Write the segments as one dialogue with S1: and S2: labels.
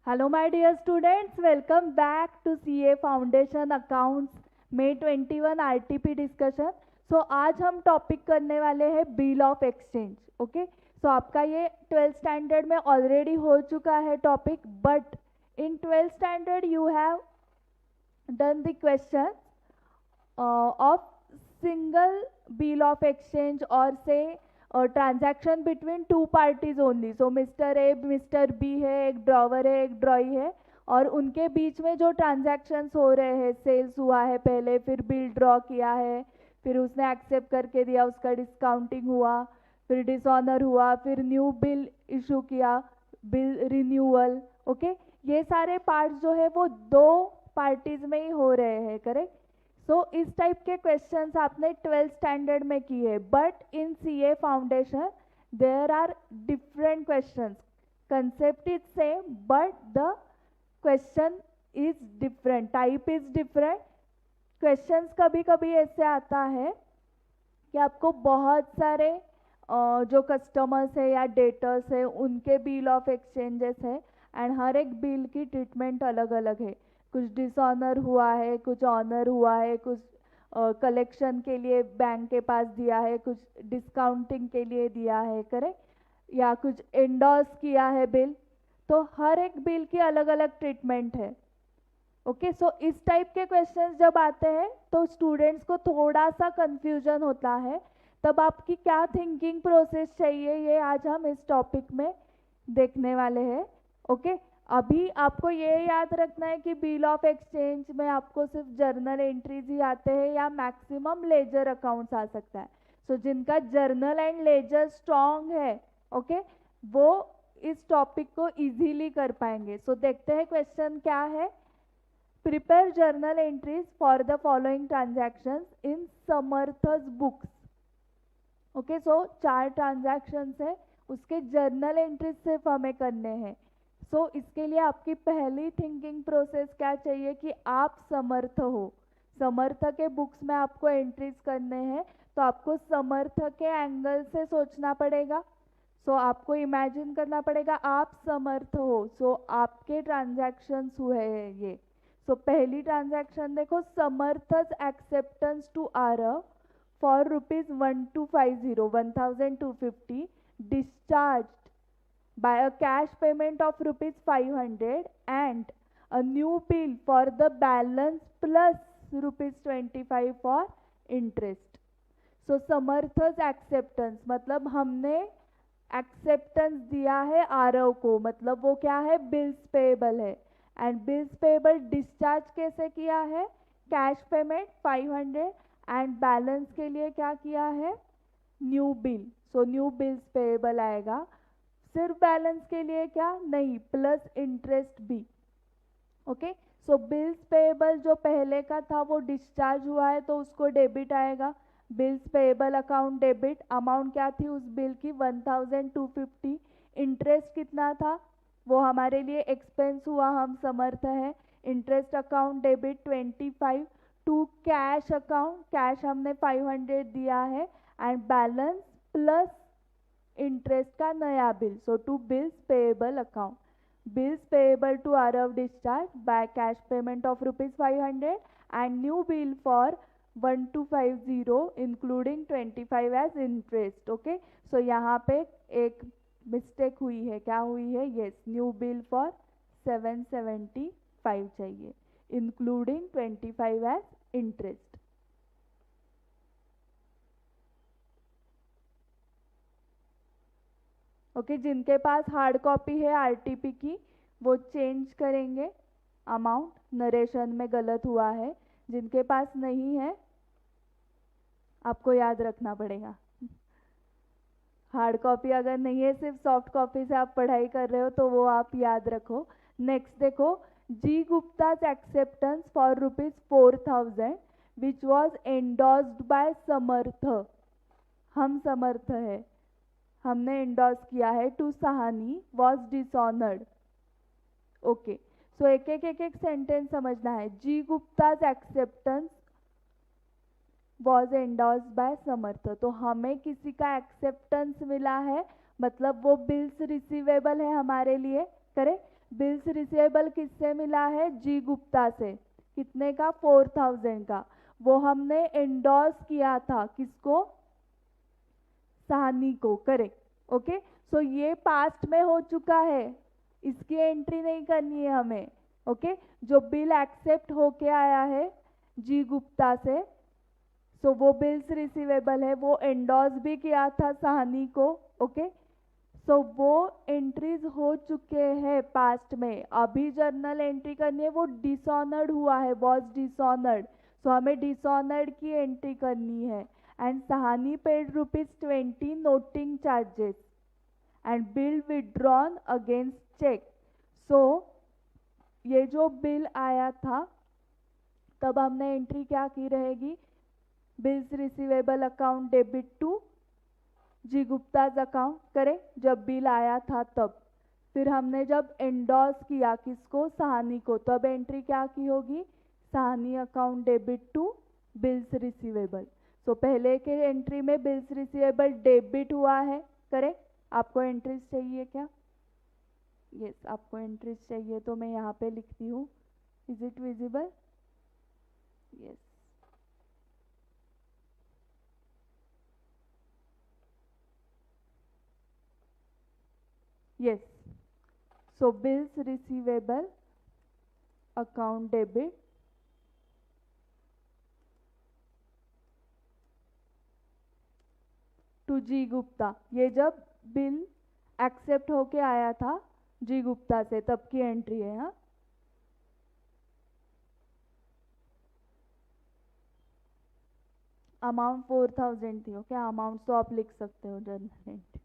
S1: Hello my dear students, welcome back to CA foundation accounts में 21 RTP discussion. सो आज हम topic करने वाले हैं बिल ऑफ एक्सचेंज। ओके, सो आपका ये 12th स्टैंडर्ड में ऑलरेडी हो चुका है topic, but in 12th standard you have done the question of single bill of exchange or say transaction between two parties only. So mister A mister B है, एक drawer है एक ड्रॉई है, और उनके बीच में जो ट्रांजैक्शंस हो रहे हैं, सेल्स हुआ है पहले, फिर बिल ड्रॉ किया है, फिर उसने एक्सेप्ट करके दिया, उसका डिस्काउंटिंग हुआ, फिर डिसऑनर हुआ, फिर न्यू बिल इशू किया, बिल रिन्यूअल। ओके, ये सारे पार्ट्स जो है वो दो पार्टीज में ही हो रहे हैं, करेक्ट। सो इस टाइप के क्वेश्चंस आपने 12th स्टैंडर्ड में किए, but in CA foundation there are different questions. Concept is same but the question is different, type is different. Questions कभी कभी ऐसे आता है कि आपको बहुत सारे जो कस्टमर्स है या डेटर्स है उनके बिल ऑफ एक्सचेंजेस है, एंड हर एक बिल की ट्रीटमेंट अलग अलग है। कुछ डिसऑनर हुआ है, कुछ ऑनर हुआ है, कुछ कलेक्शन के लिए बैंक के पास दिया है, कुछ डिस्काउंटिंग के लिए दिया है, करेक्ट, या कुछ एंडोर्स किया है बिल। तो हर एक बिल की अलग अलग ट्रीटमेंट है। ओके, सो इस टाइप के क्वेश्चंस जब आते हैं तो स्टूडेंट्स को थोड़ा सा कंफ्यूजन होता है। तब आपकी क्या थिंकिंग प्रोसेस चाहिए, ये आज हम इस टॉपिक में देखने वाले हैं। ओके, अभी आपको ये याद रखना है कि बिल ऑफ एक्सचेंज में आपको सिर्फ जर्नल एंट्रीज ही आते हैं या मैक्सिमम लेजर अकाउंट्स आ सकता है। सो जिनका जर्नल एंड लेजर स्ट्रॉन्ग है, ओके, वो इस टॉपिक को इजीली कर पाएंगे। सो देखते हैं क्वेश्चन क्या है। Prepare journal entries for the following transactions in Samarth's books. Okay, so 4 transactions है, उसके जर्नल एंट्रीज सिर्फ हमें करने हैं। सो इसके लिए आपकी पहली थिंकिंग प्रोसेस क्या चाहिए कि आप समर्थ हो। समर्थ के बुक्स में आपको एंट्रीज करने हैं, तो आपको समर्थ के एंगल से सोचना पड़ेगा। सो आपको इमेजिन करना पड़ेगा आप समर्थ हो, सो आपके ट्रांजैक्शंस हुए हैं ये। सो पहली ट्रांजैक्शन देखो, Samarth's acceptance to Aarav for ₹1250 1250 discharged by a cash payment of ₹500 and a new bill for the balance plus ₹25 for interest. So समर्थस acceptance मतलब हमने एक्सेप्टेंस दिया है आरव को, मतलब वो क्या है, बिल्स पेएबल है। एंड बिल्स पेएबल डिस्चार्ज कैसे किया है, कैश पेमेंट 500 एंड बैलेंस के लिए क्या किया है, new bill. So new bills payable आएगा। सिर्फ बैलेंस के लिए क्या, नहीं, प्लस इंटरेस्ट भी। ओके, सो बिल्स पेएबल जो पहले का था वो डिस्चार्ज हुआ है तो उसको डेबिट आएगा। Bills payable account debit, amount क्या थी उस बिल की, 1250। इंटरेस्ट कितना था, वो हमारे लिए एक्सपेंस हुआ, हम समर्थ है। Interest account debit 25 to cash account, cash हमने 500 दिया है, एंड बैलेंस प्लस इंटरेस्ट का नया bill. So to bills payable account, bills payable to Arav discharged by cash payment of ₹500 and new bill for 1250 including 25 as interest. Okay, सो यहाँ पे एक mistake हुई है, क्या हुई है, यस, न्यू बिल फॉर 775 चाहिए, इंक्लूडिंग 25 एज इंटरेस्ट। ओके, जिनके पास हार्ड कॉपी है आरटीपी की वो चेंज करेंगे, अमाउंट नरेशन में गलत हुआ है। जिनके पास नहीं है आपको याद रखना पड़ेगा। हार्ड कॉपी अगर नहीं है, सिर्फ सॉफ्ट कॉपी से आप पढ़ाई कर रहे हो तो वो आप याद रखो। नेक्स्ट देखो, G Gupta's acceptance for ₹4000 which was endorsed by Samarth. हम समर्थ है, हमने एंडोर्स किया है, to Sahani was dishonoured. Okay, so एक एक सेंटेंस समझना है। G Gupta's acceptance was endorsed by Samarth, तो हमें किसी का एक्सेप्टेंस मिला है, मतलब वो बिल्स रिसीवेबल है हमारे लिए, करेक्ट। बिल्स रिसीवेबल किससे मिला है? जी गुप्ता से। कितने का? 4000 का। वो हमने एंडोर्स किया था, किसको? साहनी को। करेक्ट। ओके, सो ये पास्ट में हो चुका है, इसकी एंट्री नहीं करनी है हमें। ओके, जो बिल एक्सेप्ट होके आया है जी गुप्ता से, सो वो बिल्स रिसीवेबल है, वो एंडोर्स भी किया था साहनी को। ओके, सो वो एंट्रीज हो चुके हैं पास्ट में। अभी जर्नल एंट्री करनी है, वो डिसऑनर्ड हुआ है, वॉज डिसऑनर्ड, सो हमें डिसऑनर्ड की एंट्री करनी है। And Sahni paid ₹20 noting charges and bill withdrawn against cheque. So ये जो बिल आया था तब हमने एंट्री क्या की रहेगी? Bills receivable account debit to G Gupta's account. करें, जब बिल आया था तब। फिर हमने जब एंडोर्स किया किसको? साहनी को, तब एंट्री क्या की होगी? Sahni account debit to bills receivable. So पहले के एंट्री में बिल्स रिसीवेबल डेबिट हुआ है। करें, आपको एंट्रीज चाहिए क्या? यस, आपको एंट्रीज चाहिए तो मैं यहाँ पे लिखती हूँ। Is it visible? Yes. Yes. So bills receivable account debit to G Gupta. ये जब बिल एक्सेप्ट होके आया था जी गुप्ता से तब की एंट्री है। हाँ, अमाउंट 4000 थी। ओके, अमाउंट तो आप लिख सकते हो जर्नल एंट्री।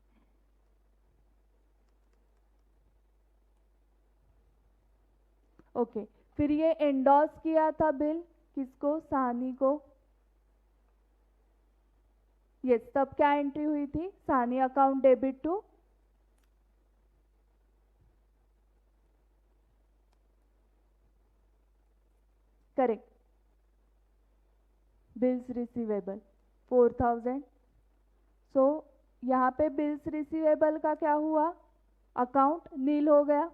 S1: ओके, फिर ये एंडोर्स किया था बिल किसको? साहनी को। यस, तब क्या एंट्री हुई थी? Sahni account debit to correct bills receivable 4000। So यहाँ पे बिल्स रिसीवेबल का क्या हुआ? अकाउंट नील हो गया।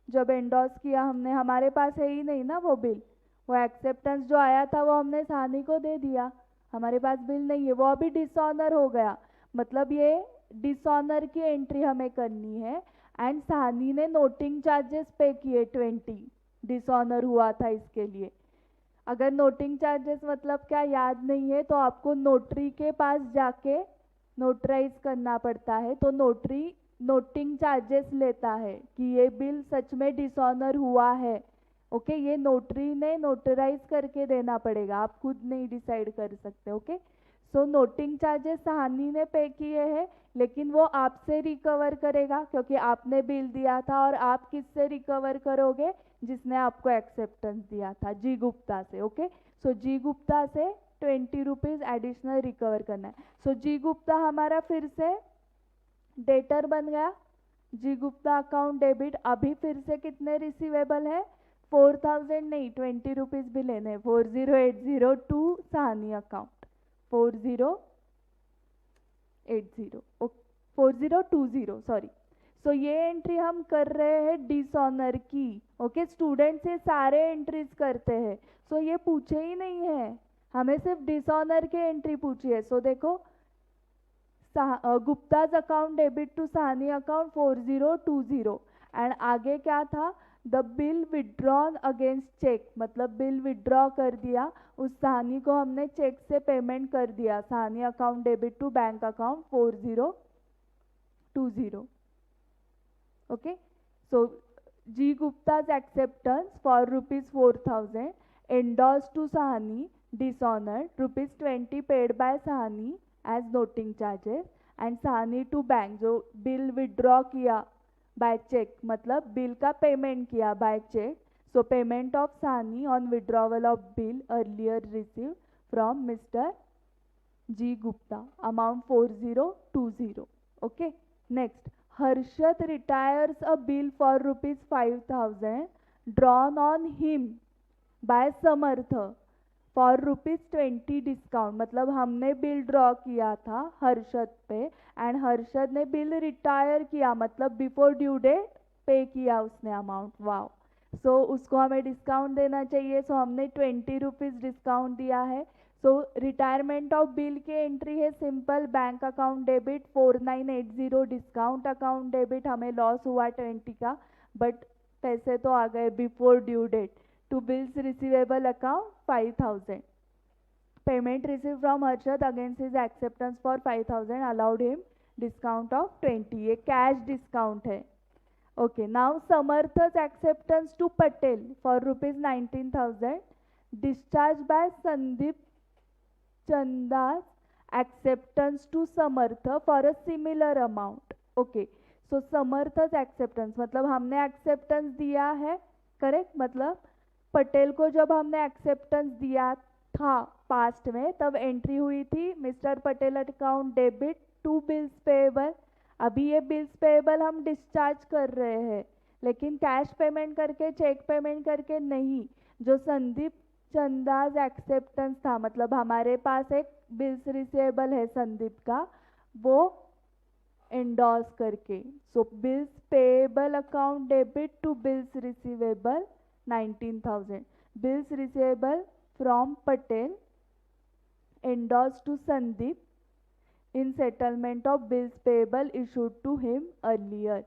S1: जब एंडोर्स किया हमने, हमारे पास है ही नहीं ना वो बिल, वो एक्सेप्टेंस जो आया था वो हमने साहनी को दे दिया, हमारे पास बिल नहीं है, वो अभी डिसऑनर हो गया। मतलब ये डिसऑनर की एंट्री हमें करनी है। एंड साहनी ने नोटिंग चार्जेस पे किए 20, डिसऑनर हुआ था इसके लिए। अगर नोटिंग चार्जेस मतलब क्या याद नहीं है तो आपको नोटरी के पास जाके नोटराइज करना पड़ता है, तो नोटरी नोटिंग चार्जेस लेता है कि ये बिल सच में डिसऑनर हुआ है। ओके, ये नोटरी ने नोटराइज करके देना पड़ेगा, आप खुद नहीं डिसाइड कर सकते। ओके, सो नोटिंग चार्जेस साहनी ने पे किए हैं, लेकिन वो आपसे रिकवर करेगा क्योंकि आपने बिल दिया था। और आप किससे रिकवर करोगे? जिसने आपको एक्सेप्टेंस दिया था, जी गुप्ता से। ओके, सो जी गुप्ता से ₹20 एडिशनल रिकवर करना है। सो जी गुप्ता हमारा फिर से डेटर बन गया। जी गुप्ता अकाउंट डेबिट। अभी फिर से कितने रिसीवेबल है? 4000 नहीं, ₹20 भी लेने। 4080 साहनी अकाउंट 4080 4020 सॉरी। सो ये एंट्री हम कर रहे हैं डिसऑनर की। ओके, स्टूडेंट से सारे एंट्रीज करते हैं। सो ये पूछे ही नहीं है, हमें सिर्फ डिसऑनर के एंट्री पूछी है। सो देखो, Gupta's account debit to Sahni account 4020। And आगे क्या था? The bill withdrawn against cheque, मतलब बिल विड्रॉ कर दिया, उस साहनी को हमने चेक से पेमेंट कर दिया। Sahni account debit to bank account 4020। Okay, so G Gupta's acceptance for ₹4000 endorsed to Sahani, dishonored, ₹20 paid by Sahani as noting charges, and Sahani to bank, जो बिल विड्रॉ किया बाय चेक, मतलब बिल का payment किया by cheque. So payment of Sahni on withdrawal of bill earlier receive from mister G Gupta, amount 4020। Okay, next, Harshad retires a bill for ₹5000 drawn on him by Samarth for ₹20 discount. मतलब हमने bill draw किया था हर्षद पे, and Harshad ने bill retire किया, मतलब before due date पे किया उसने अमाउंट, वाओ। सो उसको हमें डिस्काउंट देना चाहिए, सो हमने 20 रुपीज़ डिस्काउंट दिया है। सो रिटायरमेंट ऑफ बिल की एंट्री है simple, bank account debit 4980, discount account debit, हमें लॉस हुआ 20 का, बट पैसे तो आ गए before due date. To bills receivable account 5000, payment receive from Harshad against his acceptance for 5000, allowed him discount of 20, ये कैश डिस्काउंट है। Okay, now Samarth's acceptance to Patel for rupees 19,000, discharged by Sandeep Chanda's acceptance to Samarth for a similar amount. Okay, so समर्थ's acceptance मतलब हमने acceptance दिया है, correct, मतलब पटेल को जब हमने acceptance दिया था पास्ट में, तब एंट्री हुई थी mister Patel account debit to bills payable. अभी ये बिल्स पेएबल हम डिस्चार्ज कर रहे हैं, लेकिन कैश पेमेंट करके, चेक पेमेंट करके नहीं। जो संदीप चंदाज एक्सेप्टेंस था, मतलब हमारे पास एक बिल्स रिसीवेबल है संदीप का, वो एंडोर्स करके। So bills payable account debit to bills receivable 19,000, bills receivable from Patel endorse to Sandeep in settlement of bills payable issued to him earlier.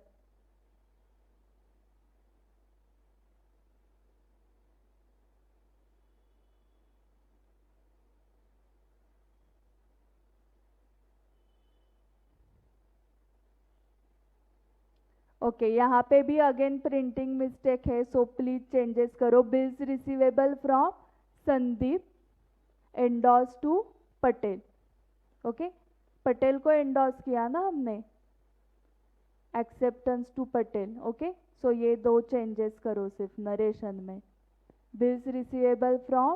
S1: Okay, यहाँ पे भी अगेन प्रिंटिंग मिस्टेक है, सो प्लीज चेंजेस करो। Bills receivable from Sandeep endorse to Patel. Okay, Patel को endorse किया ना हमने, acceptance to Patel. Okay, so ये दो चेंजेस करो सिर्फ नरेशन में। Bills receivable from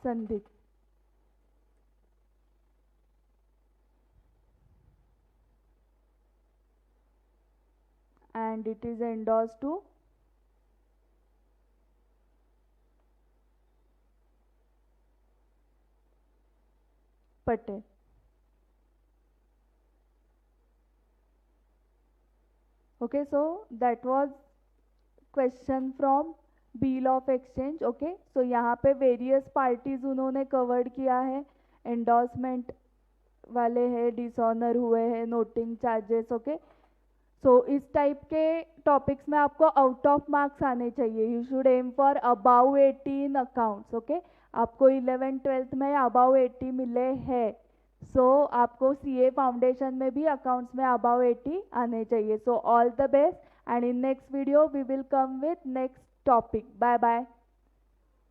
S1: Sandeep and it is endorsed to Patel. Okay, so that was question from bill of exchange. Okay, so यहाँ पे various parties उन्होंने covered किया है, endorsement वाले हैं, डिसऑनर हुए हैं, नोटिंग चार्जेस। ओके, सो इस टाइप के टॉपिक्स में आपको आउट ऑफ मार्क्स आने चाहिए। You should aim for about 80 in accounts. Okay, आपको 11th-12th में अबाउ 80 मिले हैं, सो आपको सीए फाउंडेशन में भी अकाउंट्स में अबाउ 80 आने चाहिए। So all the best, and in next video we will come with next topic. Bye bye.